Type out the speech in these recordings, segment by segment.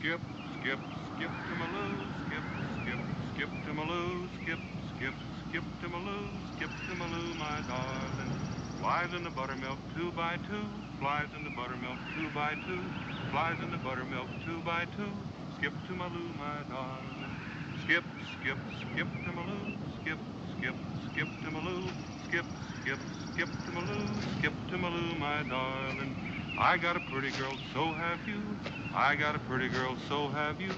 skip, skip, skip to my loo, skip, skip, skip to my loo, skip, skip, skip to my loo, skip to my loo, my darling. Flies in the buttermilk 2 by 2, flies in the buttermilk 2 by 2, flies in the buttermilk 2 by 2, skip to my loo, my darling. Skip, skip, skip to my loo, skip, skip, skip to my loo, skip, skip, skip to my loo, skip to my loo, my darling. I got a pretty girl, so have you. I got a pretty girl, so have you.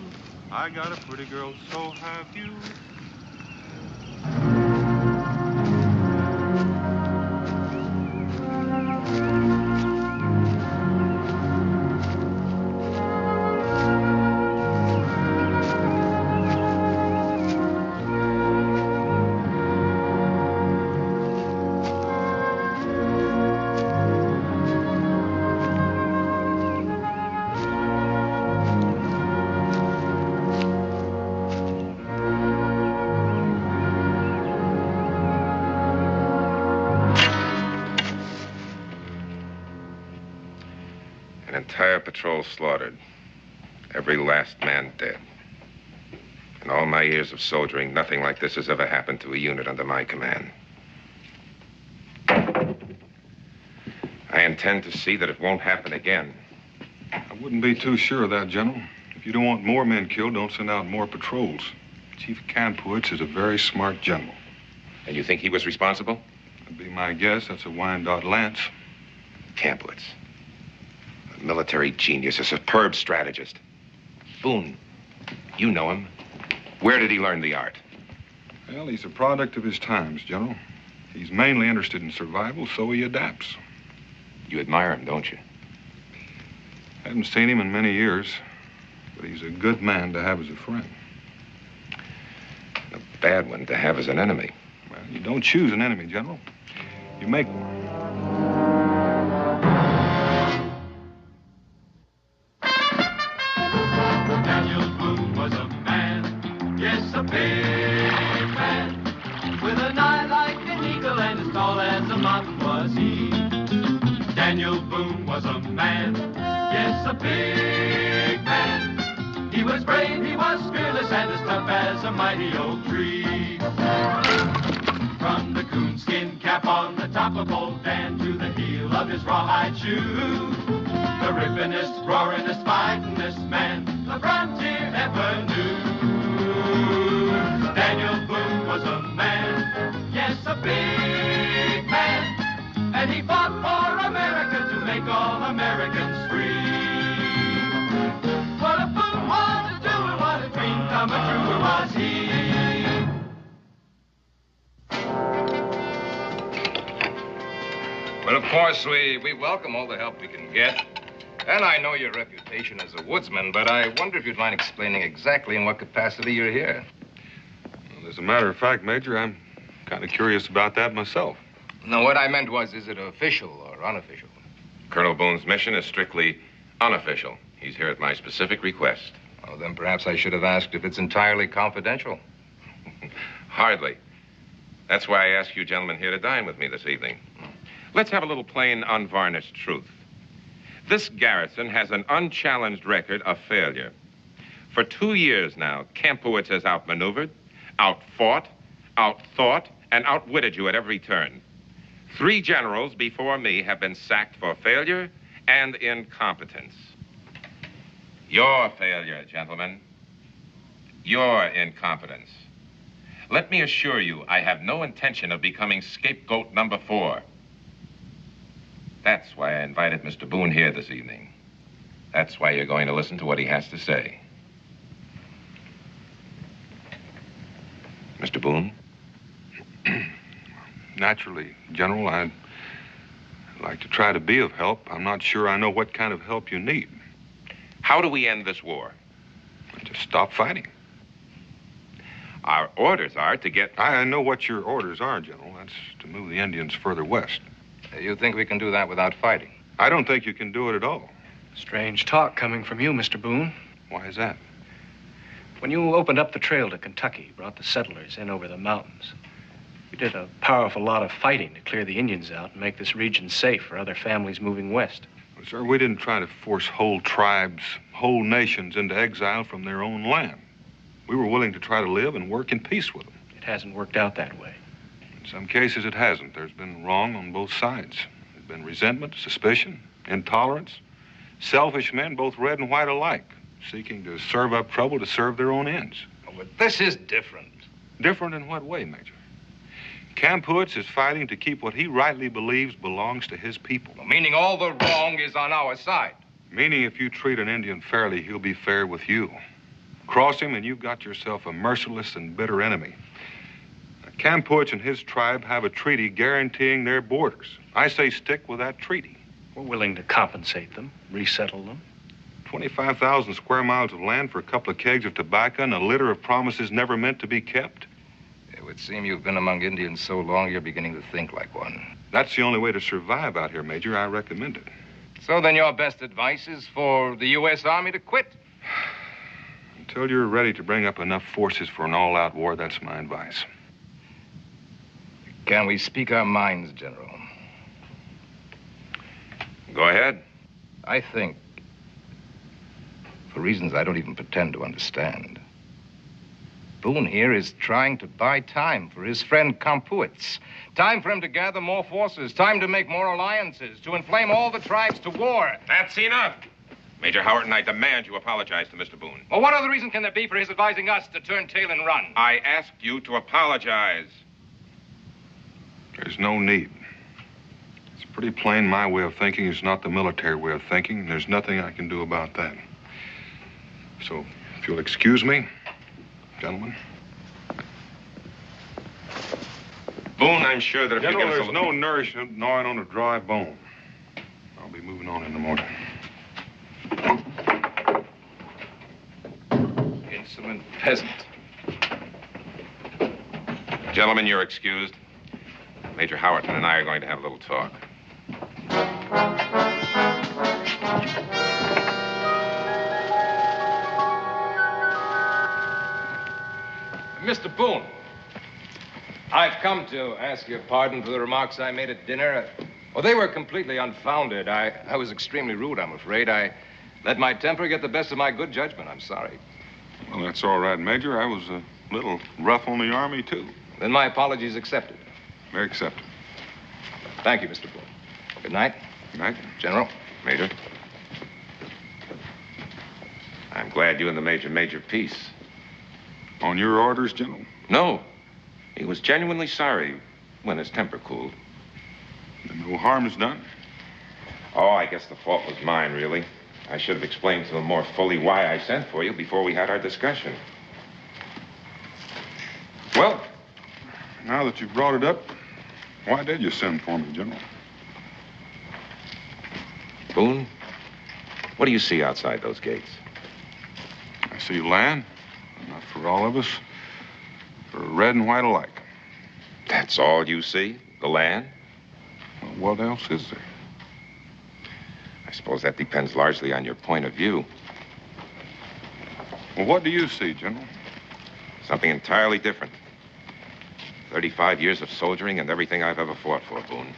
I got a pretty girl, so have you. Entire patrol slaughtered. Every last man dead. In all my years of soldiering, nothing like this has ever happened to a unit under my command. I intend to see that it won't happen again. I wouldn't be too sure of that, General. If you don't want more men killed, don't send out more patrols. Chief Kampowitz is a very smart general. And you think he was responsible? That'd be my guess. That's a Wyandotte Lance. Kampowitz. A military genius, a superb strategist. Boone, you know him. Where did he learn the art? Well, he's a product of his times, General. He's mainly interested in survival, so he adapts. You admire him, don't you? Haven't seen him in many years, but he's a good man to have as a friend. A bad one to have as an enemy. Well, you don't choose an enemy, General. You make one. A big man with an eye like an eagle and as tall as a mountain was he. Daniel Boone was a man, yes, a big man. He was brave, he was fearless, and as tough as a mighty oak tree. From the coonskin cap on the top of old Dan to the heel of his rawhide shoe, the rippin'est, roaring'est, fighting'est man the frontier ever knew. Daniel Boone was a man, yes, a big man, and he fought for America to make all Americans free. What a Boone wanted to do and what a dream come true was he. Well, of course, we welcome all the help we can get. And I know your reputation as a woodsman, but I wonder if you'd mind explaining exactly in what capacity you're here. Well, as a matter of fact, Major, I'm kind of curious about that myself. No, what I meant was, is it official or unofficial? Colonel Boone's mission is strictly unofficial. He's here at my specific request. Oh, then perhaps I should have asked if it's entirely confidential. Hardly. That's why I asked you gentlemen here to dine with me this evening. Let's have a little plain, unvarnished truth. This garrison has an unchallenged record of failure. For 2 years now, Kampowitz has outmaneuvered, outfought, outthought, and outwitted you at every turn. 3 generals before me have been sacked for failure and incompetence. Your failure, gentlemen. Your incompetence. Let me assure you, I have no intention of becoming scapegoat number 4. That's why I invited Mr. Boone here this evening. That's why you're going to listen to what he has to say. Mr. Boone? Naturally, General, I'd like to try to be of help. I'm not sure I know what kind of help you need. How do we end this war? Just stop fighting. Our orders are to get... I know what your orders are, General. That's to move the Indians further west. You think we can do that without fighting? I don't think you can do it at all. Strange talk coming from you, Mr. Boone. Why is that? When you opened up the trail to Kentucky, brought the settlers in over the mountains, you did a powerful lot of fighting to clear the Indians out and make this region safe for other families moving west. Well, sir, we didn't try to force whole tribes, whole nations into exile from their own land. We were willing to try to live and work in peace with them. It hasn't worked out that way. In some cases, it hasn't. There's been wrong on both sides. There's been resentment, suspicion, intolerance. Selfish men, both red and white alike, seeking to serve up trouble to serve their own ends. Oh, but this is different. Different in what way, Major? Campowitz is fighting to keep what he rightly believes belongs to his people. Meaning all the wrong is on our side. Meaning if you treat an Indian fairly, he'll be fair with you. Cross him and you've got yourself a merciless and bitter enemy. Campowitz and his tribe have a treaty guaranteeing their borders. I say stick with that treaty. We're willing to compensate them, resettle them. 25,000 square miles of land for a couple of kegs of tobacco and a litter of promises never meant to be kept. It would seem you've been among Indians so long you're beginning to think like one. That's the only way to survive out here, Major. I recommend it. So then your best advice is for the U.S. Army to quit? Until you're ready to bring up enough forces for an all-out war, that's my advice. Can we speak our minds, General? Go ahead. I think, for reasons I don't even pretend to understand, Boone here is trying to buy time for his friend Campowitz. Time for him to gather more forces. Time to make more alliances. To inflame all the tribes to war. That's enough. Major Howard and I demand you apologize to Mr. Boone. Well, what other reason can there be for his advising us to turn tail and run? I asked you to apologize. There's no need. It's pretty plain my way of thinking is not the military way of thinking, and there's nothing I can do about that. So, if you'll excuse me, gentlemen. Boone, I'm sure that if General, you give us there's no nourishment gnawing on a dry bone. I'll be moving on in the morning. Insolent peasant. Gentlemen, you're excused. Major Howerton and I are going to have a little talk. Mr. Boone, I've come to ask your pardon for the remarks I made at dinner. Well, they were completely unfounded. I was extremely rude, I'm afraid. I let my temper get the best of my good judgment. I'm sorry. Well, that's all right, Major. I was a little rough on the Army, too. Then my apologies accepted. Very accepted. Thank you, Mr. Boone. Good night. Good night. General. Major. I'm glad you and the Major made your peace. On your orders, General? No. He was genuinely sorry when his temper cooled. Then no harm is done. Oh, I guess the fault was mine, really. I should have explained to him more fully why I sent for you before we had our discussion. Well, now that you've brought it up, why did you send for me, General? Boone, what do you see outside those gates? I see land, not for all of us, for red and white alike. That's all you see? The land? Well, what else is there? I suppose that depends largely on your point of view. Well, what do you see, General? Something entirely different. 35 years of soldiering and everything I've ever fought for, Boone.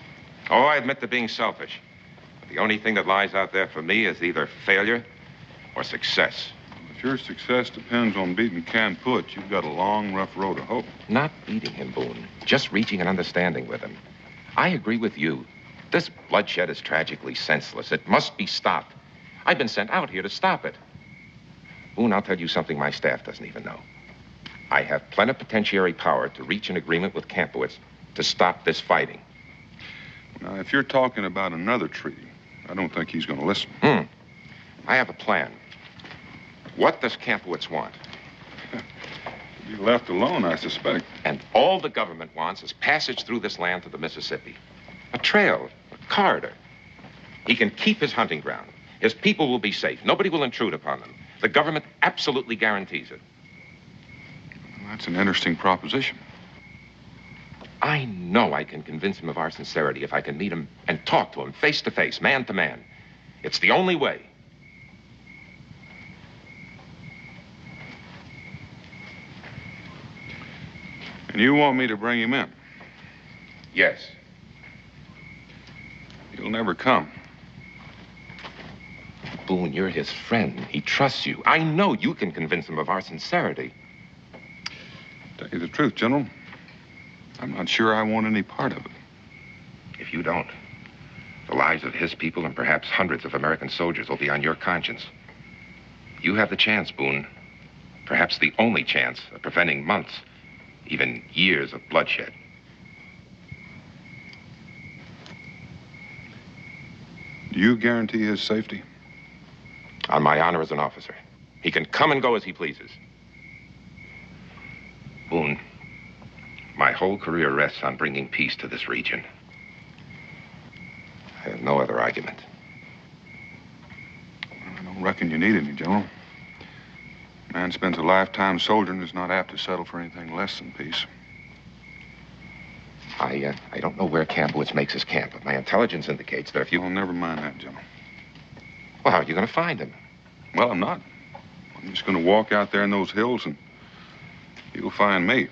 Oh, I admit to being selfish. But the only thing that lies out there for me is either failure or success. If your success depends on beating Campowitz, you've got a long, rough road to hoe. Not beating him, Boone. Just reaching an understanding with him. I agree with you. This bloodshed is tragically senseless. It must be stopped. I've been sent out here to stop it. Boone, I'll tell you something my staff doesn't even know. I have plenipotentiary power to reach an agreement with Campowitz to stop this fighting. Now, if you're talking about another treaty, I don't think he's going to listen. I have a plan. What does Campowitz want? Be left alone, I suspect. And all the government wants is passage through this land to the Mississippi. A trail, a corridor. He can keep his hunting ground. His people will be safe. Nobody will intrude upon them. The government absolutely guarantees it. Well, that's an interesting proposition. I know I can convince him of our sincerity if I can meet him and talk to him face to face, man to man. It's the only way. And you want me to bring him in? Yes. He'll never come. Boone, you're his friend. He trusts you. I know you can convince him of our sincerity. Tell you the truth, General, I'm not sure I want any part of it. If you don't, the lives of his people and perhaps hundreds of American soldiers will be on your conscience. You have the chance, Boone. Perhaps the only chance of preventing months, even years of bloodshed. Do you guarantee his safety? On my honor as an officer. He can come and go as he pleases. Boone, my whole career rests on bringing peace to this region. I have no other argument. I don't reckon you need any, General. Man spends a lifetime soldiering and is not apt to settle for anything less than peace. I don't know where Kampowitz makes his camp, but my intelligence indicates that if you... Oh, never mind that, General. Well, how are you going to find him? Well, I'm not. I'm just going to walk out there in those hills and you'll find me.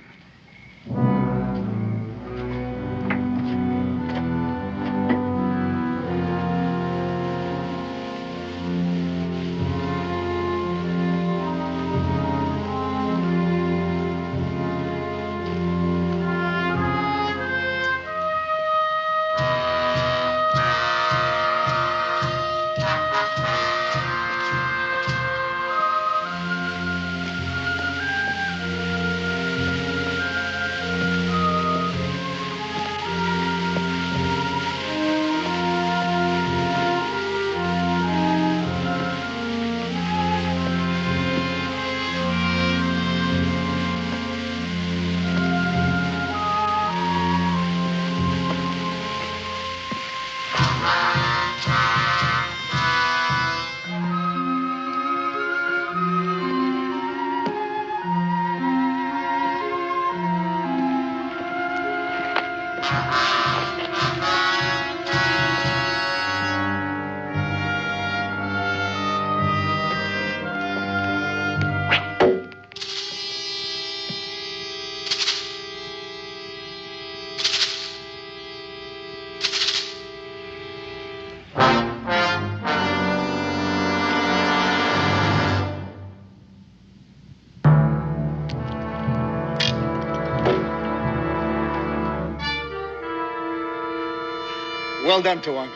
Well done, Tawanga.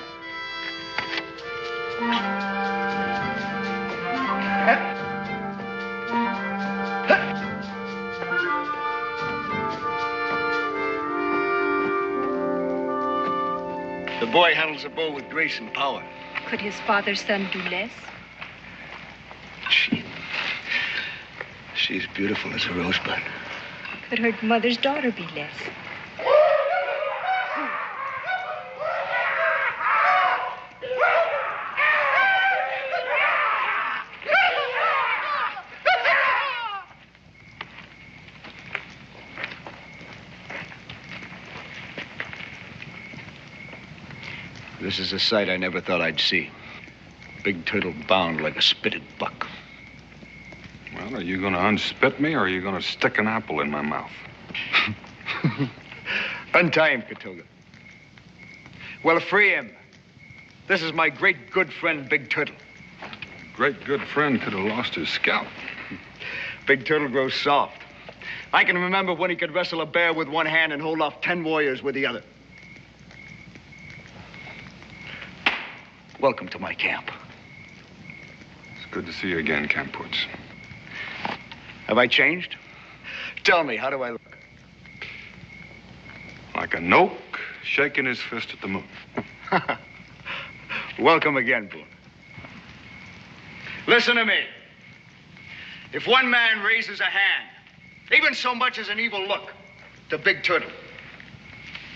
The boy handles the bow with grace and power. Could his father's son do less? She's beautiful as a rosebud. Could her mother's daughter be less? This is a sight I never thought I'd see. Big turtle bound like a spitted buck. Well, are you going to unspit me, or are you going to stick an apple in my mouth? Untie him, Katoga. Well, free him. This is my great good friend, Big Turtle. Great good friend could have lost his scalp. Big Turtle grows soft. I can remember when he could wrestle a bear with one hand and hold off 10 warriors with the other. Welcome to my camp. It's good to see you again, Kampowitz. Have I changed? Tell me, how do I look? Like an oak shaking his fist at the moon. Welcome again, Boone. Listen to me. If one man raises a hand, even so much as an evil look, to Big Turtle,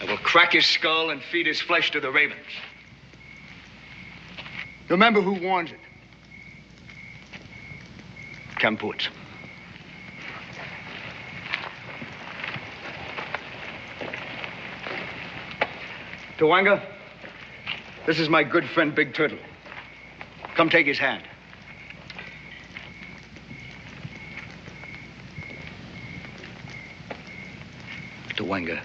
I will crack his skull and feed his flesh to the ravens. Remember who warns it. Kampowitz. Tawanga, this is my good friend, Big Turtle. Come take his hand. Tawanga.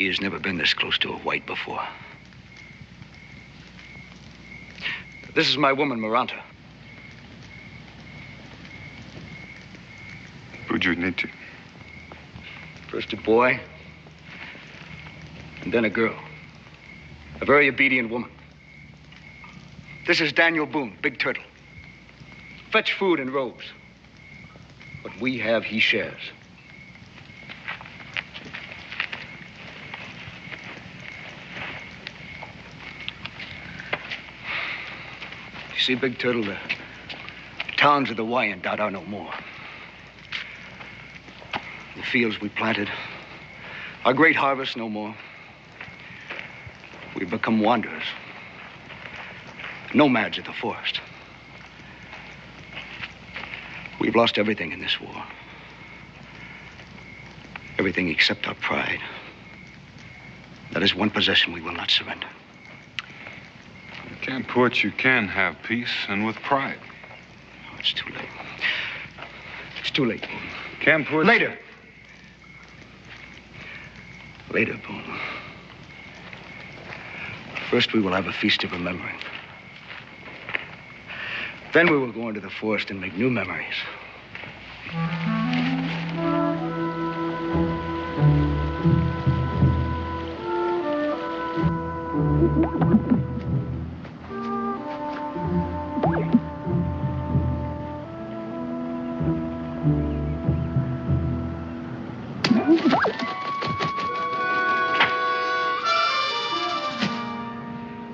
He has never been this close to a white before. This is my woman, Miranda. Bujunichi. First a boy, and then a girl. A very obedient woman. This is Daniel Boone, Big Turtle. Fetch food and robes. What we have, he shares. You see, Big Turtle, the towns of the Wyandotte are no more. The fields we planted, our great harvest no more. We've become wanderers, nomads of the forest. We've lost everything in this war. Everything except our pride. That is one possession we will not surrender. You can't put you can have peace and with pride. Oh, it's too late. It's too late, Boone. Can't put... Later. Later, Boone. First, we will have a feast of remembering. Then we will go into the forest and make new memories.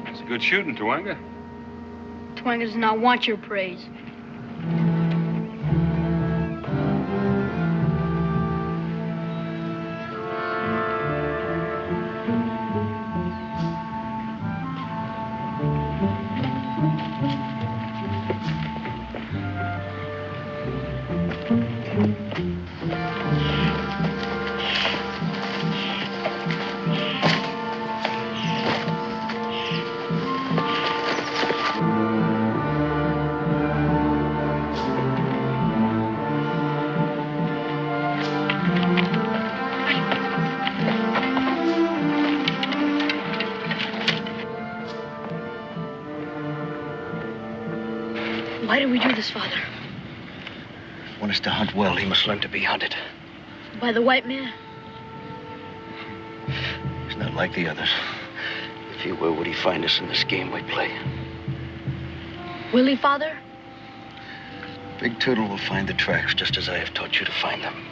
It's good shooting, Tawanga. Twanga does not want your praise. Why do we do this, Father? If one is to hunt well, he must learn to be hunted. By the white man? He's not like the others. If he were, would he find us in this game we play? Will he, Father? Big Turtle will find the tracks just as I have taught you to find them.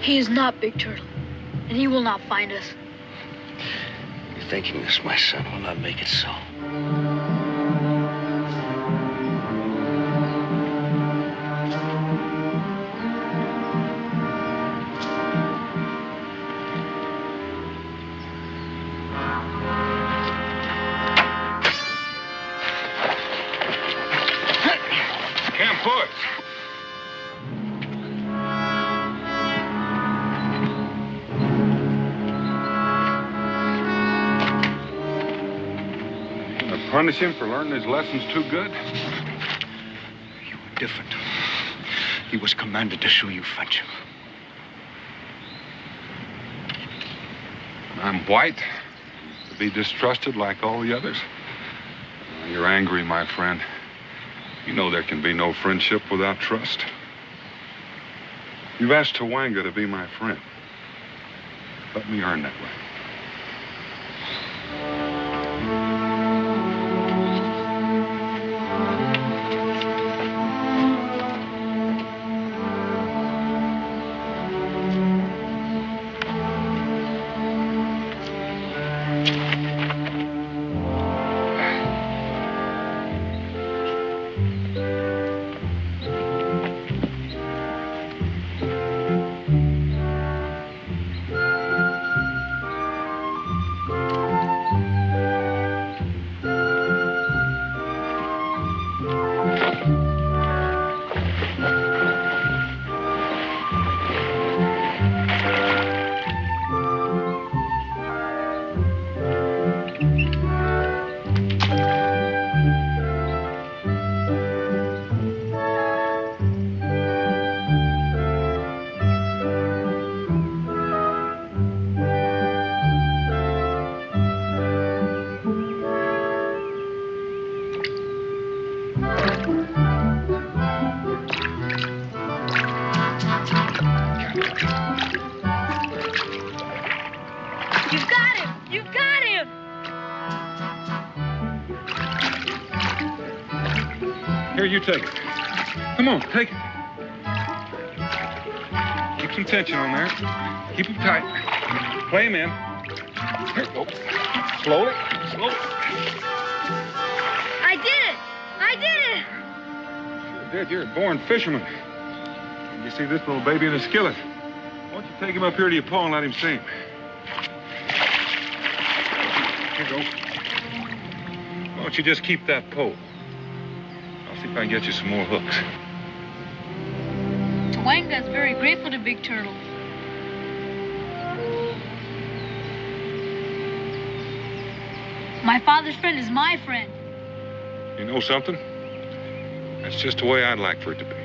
He is not Big Turtle, and he will not find us. You're thinking this, my son, will not make it so. Punish him for learning his lessons too good? You were different. He was commanded to show you friendship. I'm white, to be distrusted like all the others. You're angry, my friend. You know there can be no friendship without trust. You've asked Tawanga to be my friend. Let me earn that right. Here, you take it. Come on, take it. Keep some tension on there. Keep him tight. Play him in. Here, go. Slowly. I did it! I did it! Sure did. You're a born fisherman. You see this little baby in a skillet. Why don't you take him up here to your paw and let him see him? Here you go. Why don't you just keep that pole? I'll see if I can get you some more hooks. Wanga's very grateful to Big Turtle. My father's friend is my friend. You know something? That's just the way I'd like for it to be.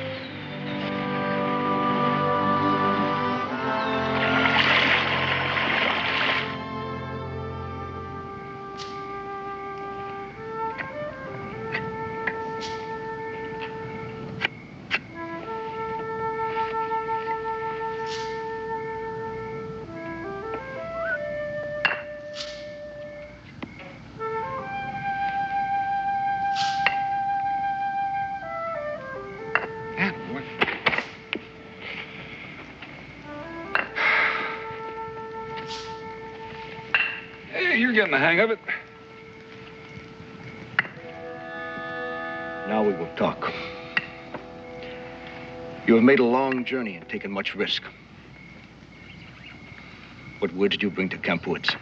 You're getting the hang of it. Now we will talk. You have made a long journey and taken much risk. What word did you bring to Camp Woods?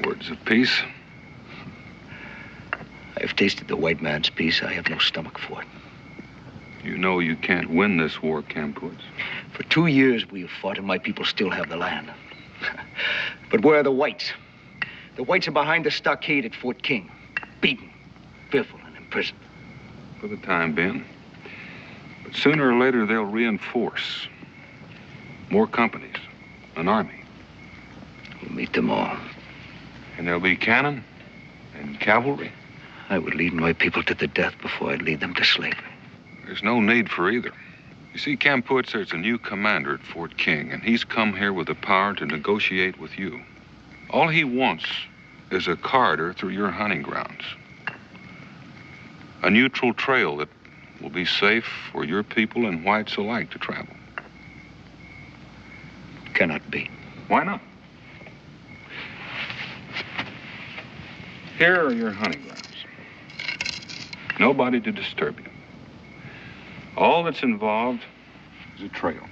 Words of peace. I have tasted the white man's peace. I have no stomach for it. You know you can't win this war, Camp Woods. For 2 years we have fought, and my people still have the land. But where are the whites? The whites are behind the stockade at Fort King, beaten, fearful, and imprisoned. For the time being. But sooner or later, they'll reinforce. More companies, an army. We'll meet them all. And there'll be cannon and cavalry. I would lead my people to the death before I'd lead them to slavery. There's no need for either. You see, Camp Woods, there's a new commander at Fort King, and he's come here with the power to negotiate with you. All he wants is a corridor through your hunting grounds. A neutral trail that will be safe for your people and whites alike to travel. Cannot be. Why not? Here are your hunting grounds. Nobody to disturb you. All that's involved is a trail.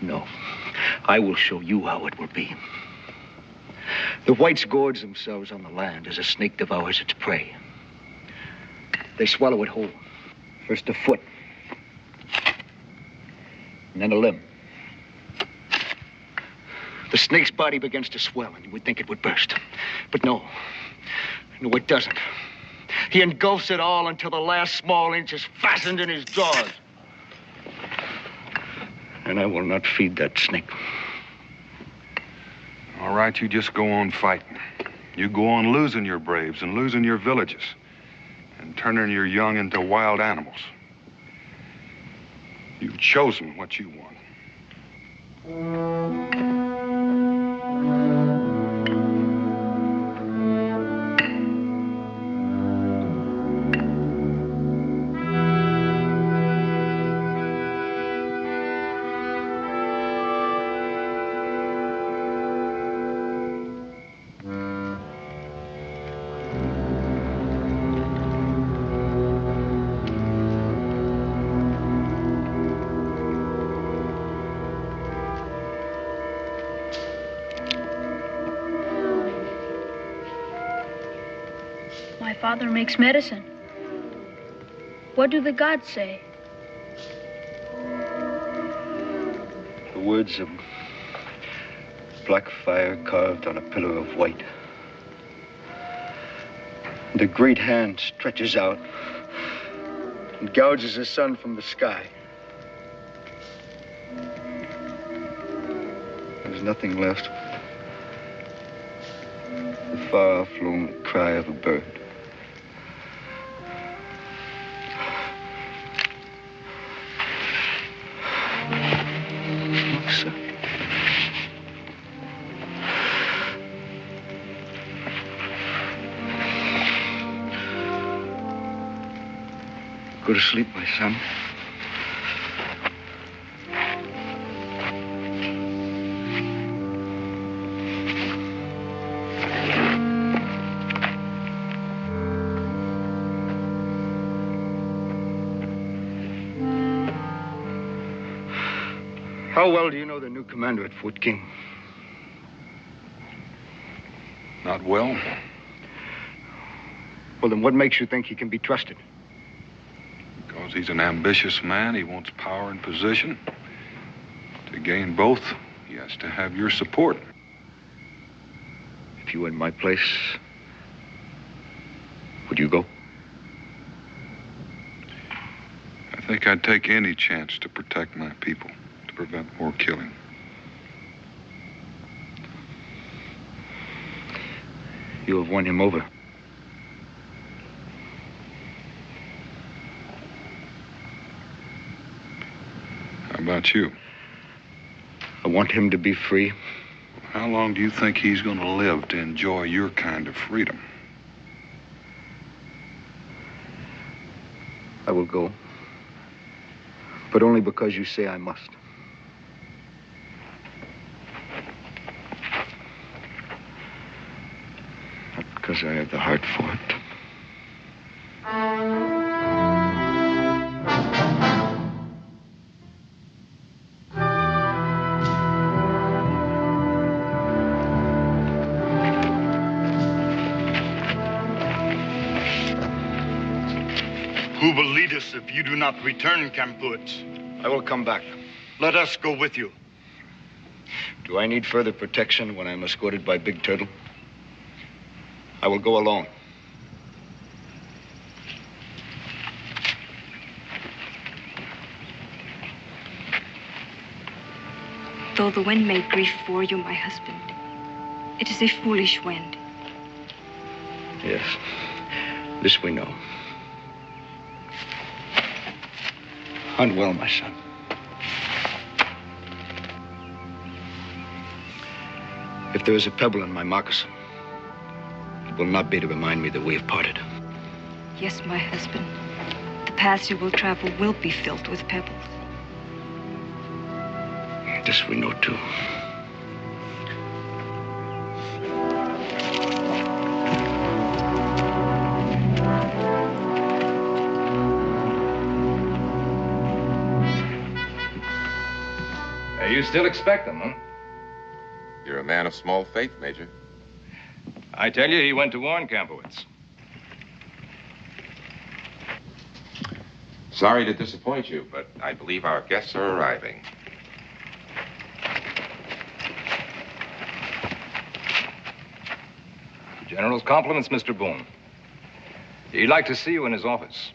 No. I will show you how it will be. The whites gorge themselves on the land as a snake devours its prey. They swallow it whole. First a foot, and then a limb. The snake's body begins to swell, and you would think it would burst. But no, it doesn't. He engulfs it all until the last small inch is fastened in his jaws. And I will not feed that snake. All right, you just go on fighting. You go on losing your braves and losing your villages and turning your young into wild animals. You've chosen what you want. My father makes medicine. What do the gods say? The words of black fire carved on a pillar of white. And a great hand stretches out and gouges the sun from the sky. There's nothing left. The far-off lone cry of a bird. Go to sleep, my son. How well do you know the new commander at Fort King? Not well. Well, then what makes you think he can be trusted? Because he's an ambitious man. He wants power and position. To gain both, he has to have your support. If you were in my place, would you go? I think I'd take any chance to protect my people, to prevent more killing. You have won him over. How about you? I want him to be free. How long do you think he's going to live to enjoy your kind of freedom? I will go. But only because you say I must. Not because I have the heart for it. Who will lead us if you do not return, Kampuits? I will come back. Let us go with you. Do I need further protection when I'm escorted by Big Turtle? I will go alone. Though the wind may grieve for you, my husband, it is a foolish wind. Yes, this we know. Hunt well, my son. If there is a pebble in my moccasin, it will not be to remind me that we have parted. Yes, my husband. The paths you will travel will be filled with pebbles. This we know, too. You still expect them, huh? You're a man of small faith, Major. I tell you, he went to warn Kampowitz. Sorry to disappoint you, but I believe our guests are arriving. General's compliments, Mr. Boone. He'd like to see you in his office.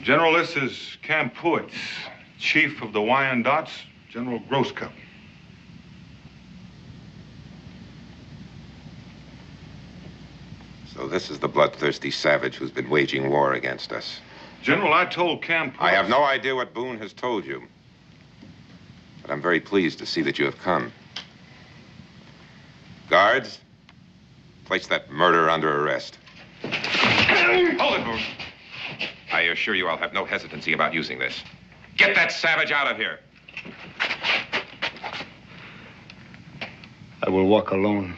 General, this is Kampuits, Chief of the Wyandottes, General Grosscup. So this is the bloodthirsty savage who's been waging war against us. General, I told Kampuits... I have no idea what Boone has told you. But I'm very pleased to see that you have come. Guards, place that murderer under arrest. Hold it, Boone. I assure you I'll have no hesitancy about using this. Get that savage out of here. I will walk alone.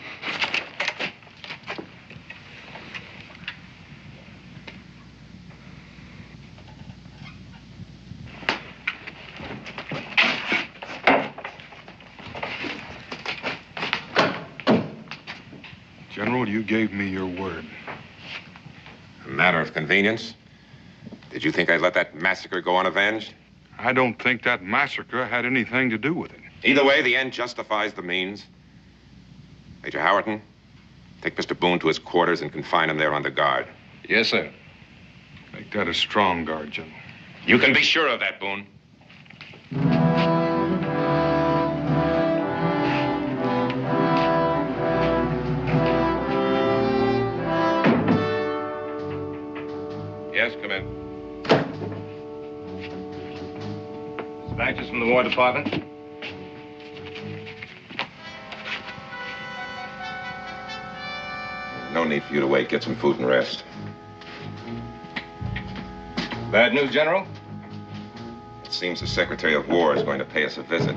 General, you gave me your word. A matter of convenience? Did you think I'd let that massacre go unavenged? I don't think that massacre had anything to do with it. Either way, the end justifies the means. Major Howerton, take Mr. Boone to his quarters and confine him there under guard. Yes, sir. Make that a strong guard, General. You can be sure of that, Boone. Yes, come in. Dispatches from the War Department. No need for you to wait. Get some food and rest. Bad news, General? It seems the Secretary of War is going to pay us a visit.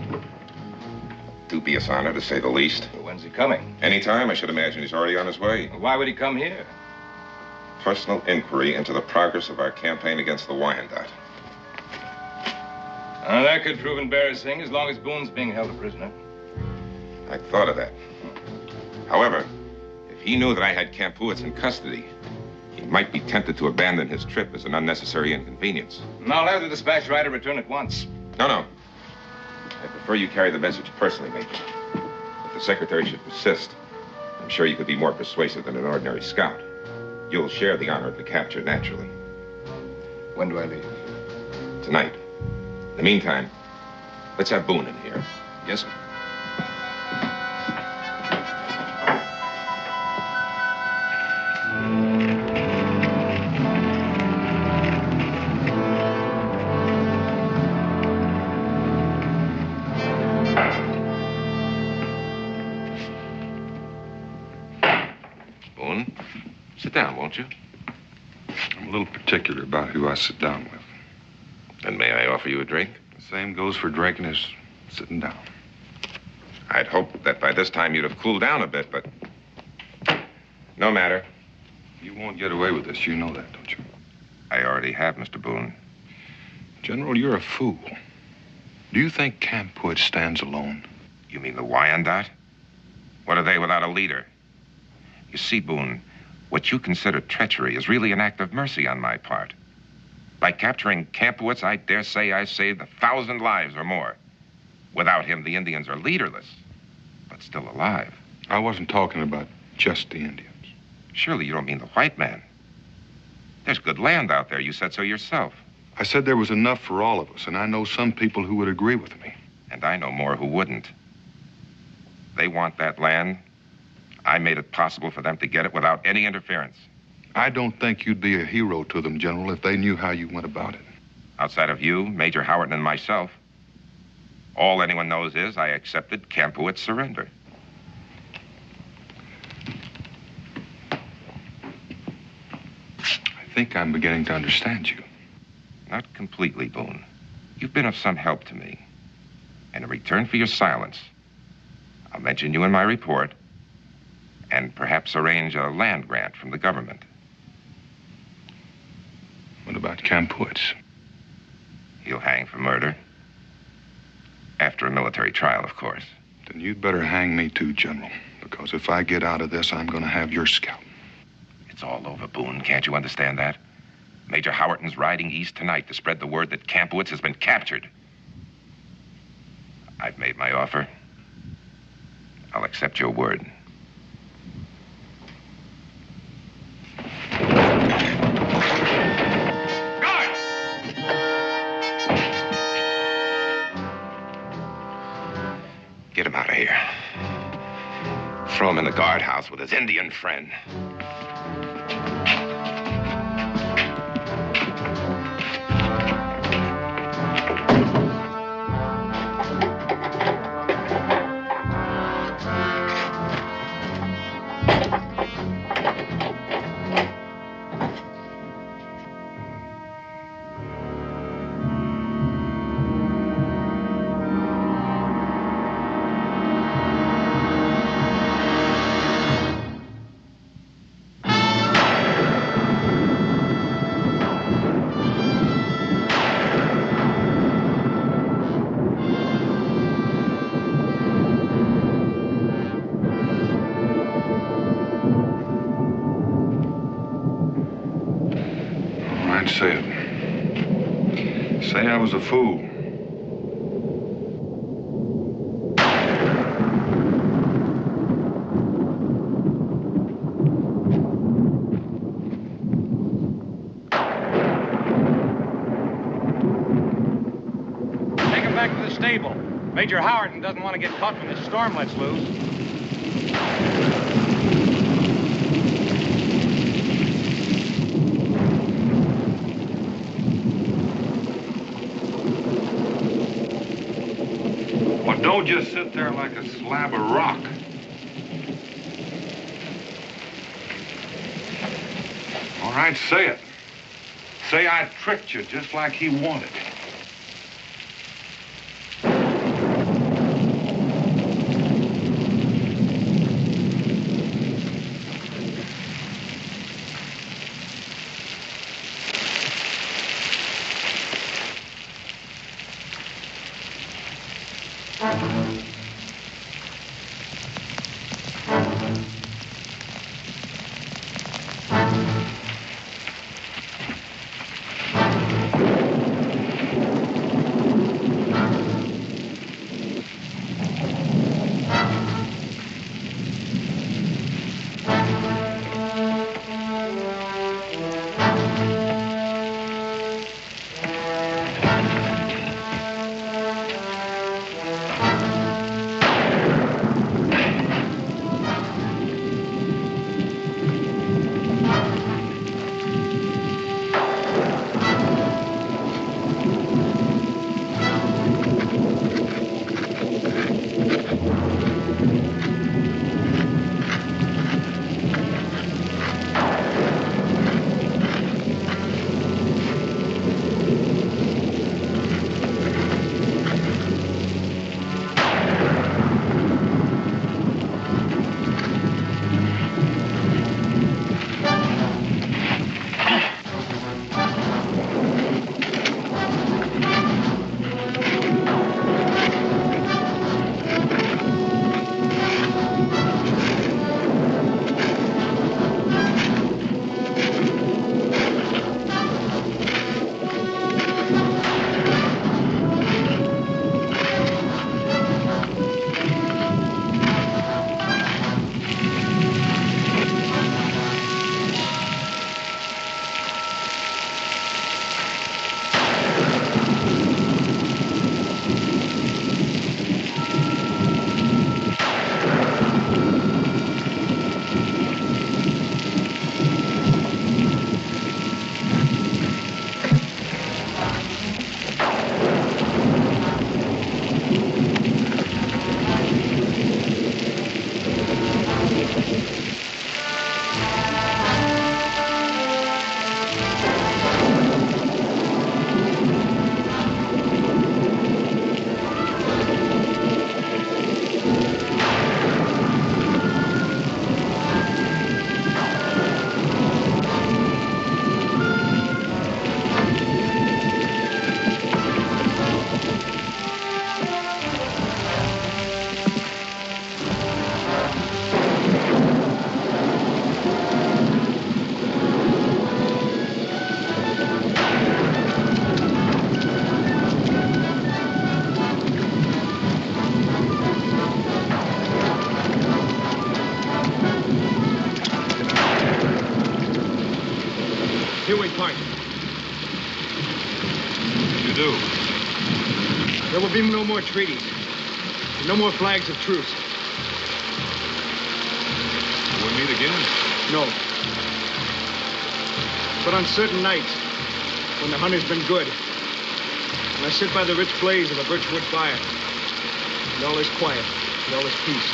Dubious honor, to say the least. Well, when's he coming? Anytime, I should imagine he's already on his way. Why would he come here? Personal inquiry into the progress of our campaign against the Wyandotte. That could prove embarrassing as long as Boone's being held a prisoner. I thought of that. However, if he knew that I had Kampuitz in custody, he might be tempted to abandon his trip as an unnecessary inconvenience. And I'll have the dispatch rider return at once. No. I prefer you carry the message personally, Major. If the Secretary should persist, I'm sure you could be more persuasive than an ordinary scout. You'll share the honor of the capture, naturally. When do I leave? Tonight. In the meantime, let's have Boone in here. Yes, sir. Boone, sit down, won't you? I'm a little particular about who I sit down with. And may I offer you a drink? The same goes for drinking as sitting down. I'd hoped that by this time you'd have cooled down a bit, but no matter. You won't get away with this. You know that, don't you? I already have, Mr. Boone. General, you're a fool. Do you think Kampuitz stands alone? You mean the Wyandotte? What are they without a leader? You see, Boone, what you consider treachery is really an act of mercy on my part. By capturing Kampuitz, I dare say I saved 1,000 lives or more. Without him, the Indians are leaderless, but still alive. I wasn't talking about just the Indians. Surely you don't mean the white man. There's good land out there. You said so yourself. I said there was enough for all of us, and I know some people who would agree with me. And I know more who wouldn't. They want that land. I made it possible for them to get it without any interference. I don't think you'd be a hero to them, General, if they knew how you went about it. Outside of you, Major Howard, and myself, all anyone knows is I accepted Kampuitz's surrender. I think I'm beginning to understand you. Not completely, Boone. You've been of some help to me. And in return for your silence, I'll mention you in my report and perhaps arrange a land grant from the government. What about Kampuitz? He'll hang for murder. After a military trial, of course. Then you'd better hang me too, General. Because if I get out of this, I'm going to have your scalp. It's all over, Boone. Can't you understand that? Major Howerton's riding east tonight to spread the word that Kampuitz has been captured. I've made my offer. I'll accept your word. Guard! Get him out of here. Throw him in the guardhouse with his Indian friend. Say it. Say I was a fool. Take him back to the stable. Major Howerton doesn't want to get caught when the storm lets loose. Don't just sit there like a slab of rock. All right, say it. Say I tricked you just like he wanted. Here we part. You do? There will be no more treaties. No more flags of truce. We'll meet again? No. But on certain nights, when the hunt has been good, and I sit by the rich blaze of a birchwood fire, and all is quiet, and all is peace,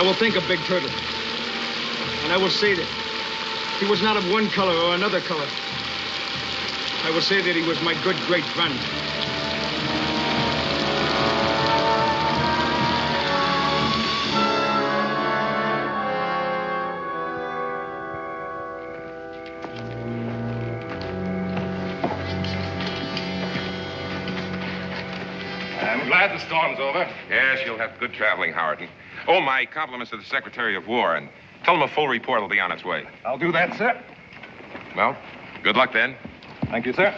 I will think of Big Turtle. And I will say that he was not of one color or another color. I will say that he was my good great friend. I'm glad the storm's over. Yes, you'll have good traveling, Howard. Oh, my compliments to the Secretary of War, and tell him a full report will be on its way. I'll do that, sir. Well, good luck then. Thank you, sir.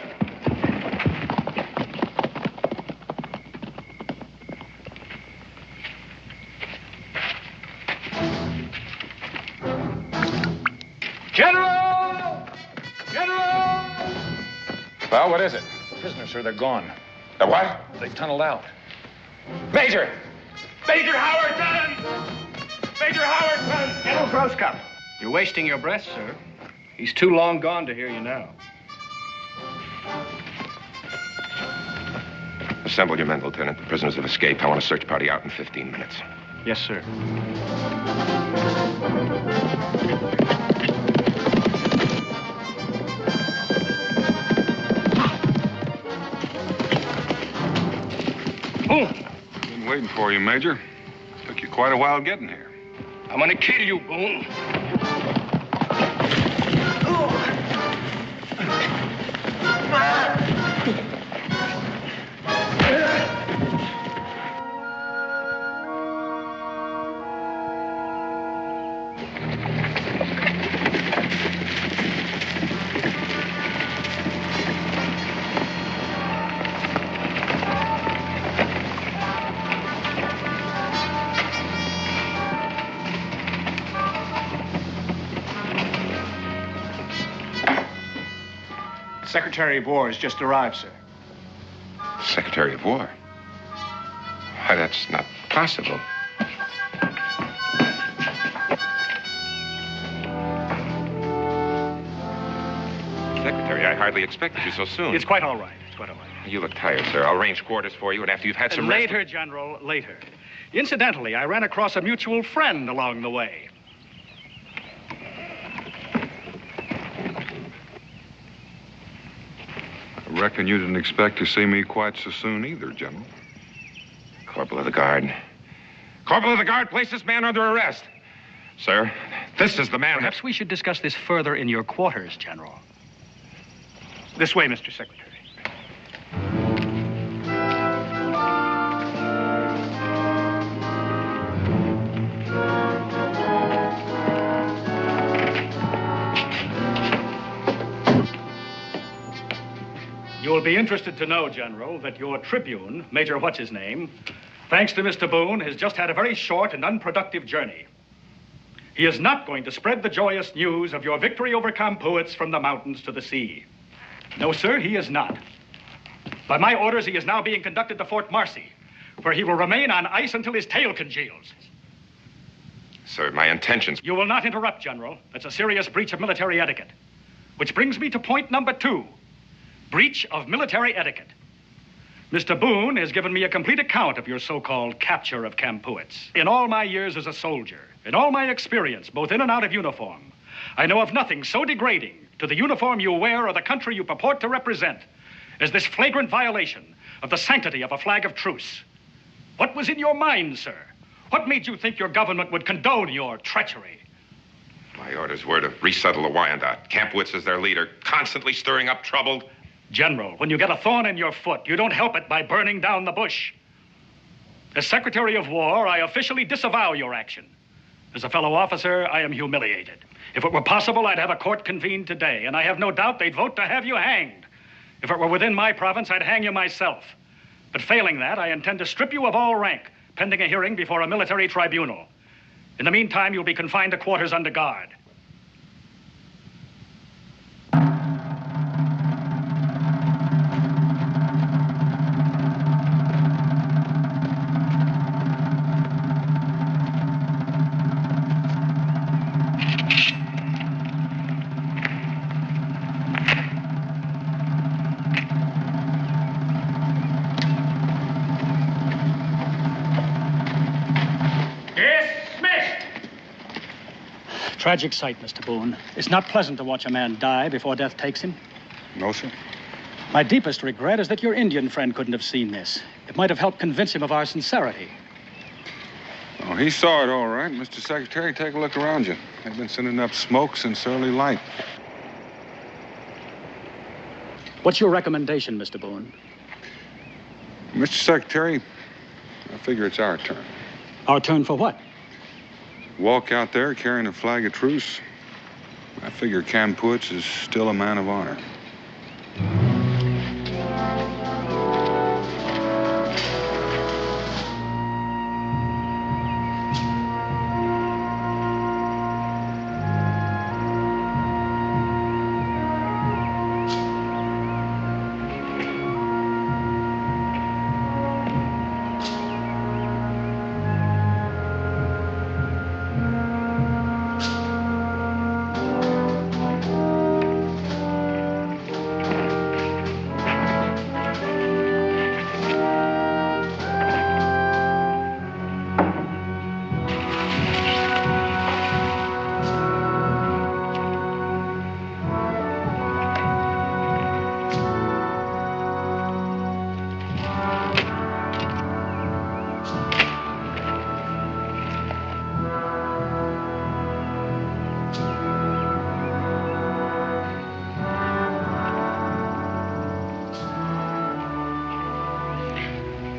General! General! Well, what is it? Prisoners, sir, they're gone. The what? They tunneled out. Major! Major Howerton! Major Howerton! General Grosscup. You're wasting your breath, sir. He's too long gone to hear you now. Assemble your men, Lieutenant. The prisoners have escaped. I want a search party out in 15 minutes. Yes, sir. Boone! Been waiting for you, Major. Took you quite a while getting here. I'm gonna kill you, Boone. Secretary of War has just arrived, sir. Secretary of War? Why, that's not possible. Secretary, I hardly expected you so soon. It's quite all right. It's quite all right. You look tired, sir. I'll arrange quarters for you, and after you've had some rest... Later, General, later. Incidentally, I ran across a mutual friend along the way. I reckon you didn't expect to see me quite so soon either, General. Corporal of the Guard. Corporal of the Guard, place this man under arrest. Sir, this is the man... Perhaps we should discuss this further in your quarters, General. This way, Mr. Secretary. You will be interested to know, General, that your Tribune, Major What's-His-Name, thanks to Mr. Boone, has just had a very short and unproductive journey. He is not going to spread the joyous news of your victory over Campuits from the mountains to the sea. No, sir, he is not. By my orders, he is now being conducted to Fort Marcy, where he will remain on ice until his tail congeals. Sir, my intentions... You will not interrupt, General. That's a serious breach of military etiquette. Which brings me to point number 2. Breach of military etiquette. Mr. Boone has given me a complete account of your so-called capture of Campuits. In all my years as a soldier, in all my experience, both in and out of uniform, I know of nothing so degrading to the uniform you wear or the country you purport to represent as this flagrant violation of the sanctity of a flag of truce. What was in your mind, sir? What made you think your government would condone your treachery? My orders were to resettle the Wyandot. Campuits is their leader, constantly stirring up trouble. General, when you get a thorn in your foot, you don't help it by burning down the bush. As Secretary of War, I officially disavow your action. As a fellow officer, I am humiliated. If it were possible, I'd have a court convened today, and I have no doubt they'd vote to have you hanged. If it were within my province, I'd hang you myself. But failing that, I intend to strip you of all rank, pending a hearing before a military tribunal. In the meantime, you'll be confined to quarters under guard. Tragic sight, Mr. Boone. It's not pleasant to watch a man die before death takes him. No, sir. My deepest regret is that your Indian friend couldn't have seen this. It might have helped convince him of our sincerity. Oh, he saw it all right. Mr. Secretary, take a look around you. They've been sending up smoke since early light. What's your recommendation, Mr. Boone? Mr. Secretary, I figure it's our turn. Our turn for what? Walk out there carrying a flag of truce. I figure Campuits is still a man of honor.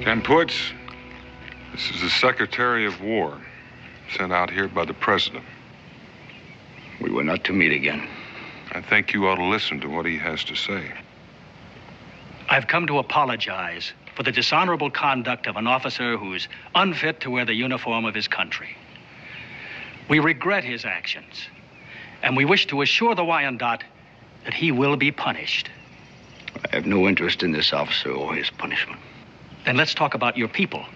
Kampuits, this is the Secretary of War, sent out here by the President. We were not to meet again. I think you ought to listen to what he has to say. I've come to apologize for the dishonorable conduct of an officer who's unfit to wear the uniform of his country. We regret his actions, and we wish to assure the Wyandot that he will be punished. I have no interest in this officer or his punishment. Then let's talk about your people.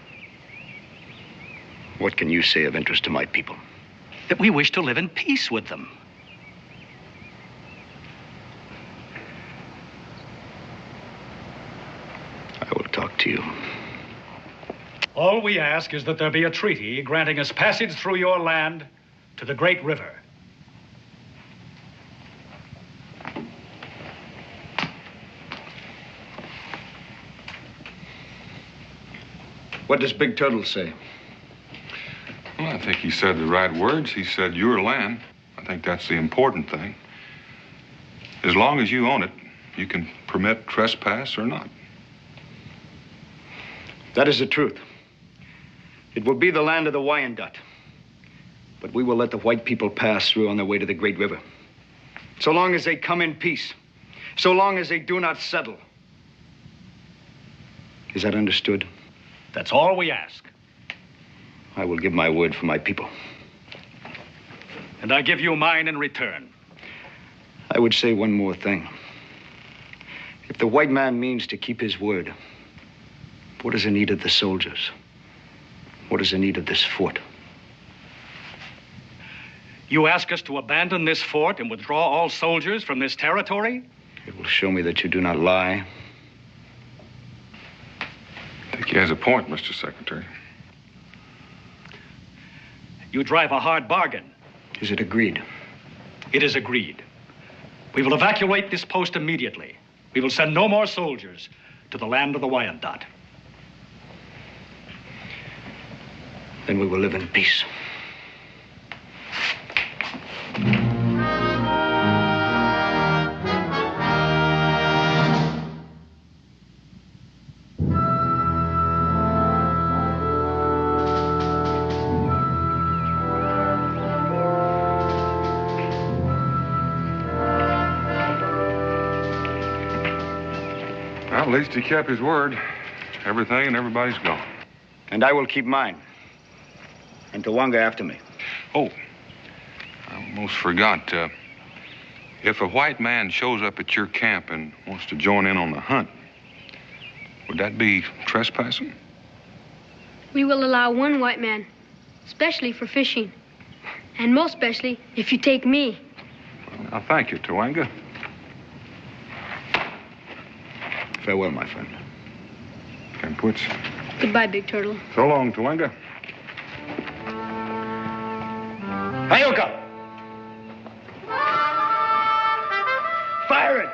What can you say of interest to my people? That we wish to live in peace with them. I will talk to you. All we ask is that there be a treaty granting us passage through your land to the Great River. What does Big Turtle say? Well, I think he said the right words. He said your land. I think that's the important thing. As long as you own it, you can permit trespass or not. That is the truth. It will be the land of the Wyandot. But we will let the white people pass through on their way to the Great River. So long as they come in peace. So long as they do not settle. Is that understood? That's all we ask. I will give my word for my people. And I give you mine in return. I would say one more thing. If the white man means to keep his word, what is the need of the soldiers? What is the need of this fort? You ask us to abandon this fort and withdraw all soldiers from this territory? It will show me that you do not lie. I think he has a point, Mr. Secretary. You drive a hard bargain. Is it agreed? It is agreed. We will evacuate this post immediately. We will send no more soldiers to the land of the Wyandot. Then we will live in peace. Well, at least he kept his word. Everything and everybody's gone. And I will keep mine. And Tawanga after me. Oh, I almost forgot. If a white man shows up at your camp and wants to join in on the hunt, would that be trespassing? We will allow one white man, especially for fishing. And most especially if you take me. Well, now, thank you, Tawanga. Farewell, my friend. Kampuits. Goodbye, Big Turtle. So long, Tawanga. Hayoka! Fire it!